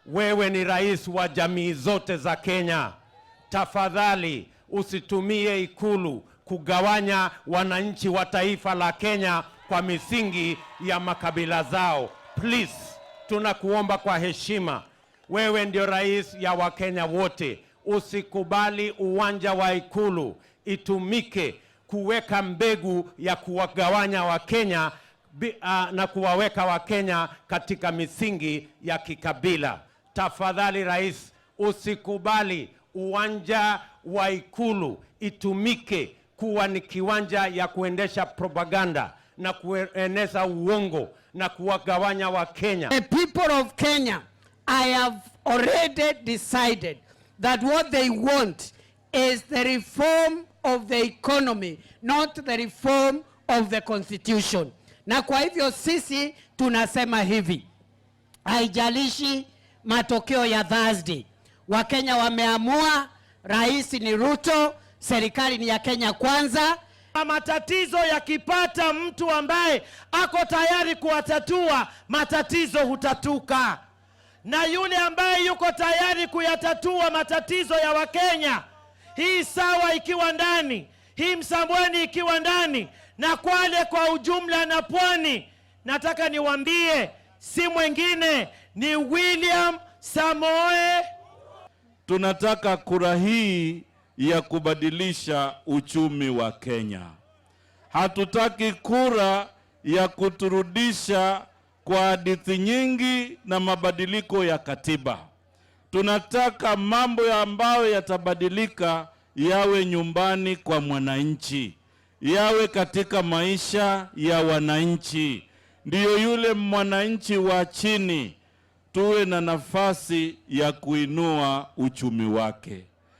wewe ni rais wa jamii zote za Kenya. Tafadhali usitumie Ikulu kugawanya wananchi wa taifa la Kenya kwa misingi ya makabila zao. Please, tunakuomba kwa heshima. Wewe ndio rais ya Wakenya wote. Usikubali uwanja wa Ikulu itumike kuweka mbegu ya kuwagawanya Wakenya na kuwaweka Wakenya katika misingi ya kikabila. Tafadhali rais, usikubali uwanja wa Ikulu itumike kuwa ni kiwanja ya kuendesha propaganda na kueneza uongo na kuwagawanya Wakenya. The people of Kenya, I have already decided that what they want is the reform of the economy, not the reform of the constitution. Na kwa hivyo sisi tunasema hivi, haijalishi matokeo ya Thursday, Wakenya wameamua, rais ni Ruto, serikali ni ya Kenya kwanza. Matatizo yakipata mtu ambaye ako tayari kuwatatua, matatizo hutatuka. Na yule ambaye yuko tayari kuyatatua matatizo ya Wakenya, hii Sawa ikiwa ndani, hii Msambweni ikiwa ndani, na Kwale kwa ujumla na Pwani, nataka niwaambie si mwingine ni William Samoe. Tunataka kura hii ya kubadilisha uchumi wa Kenya. Hatutaki kura ya kuturudisha kwa hadithi nyingi na mabadiliko ya katiba. Tunataka mambo ambayo yatabadilika yawe nyumbani kwa mwananchi, yawe katika maisha ya wananchi. Ndiyo yule mwananchi wa chini tuwe na nafasi ya kuinua uchumi wake.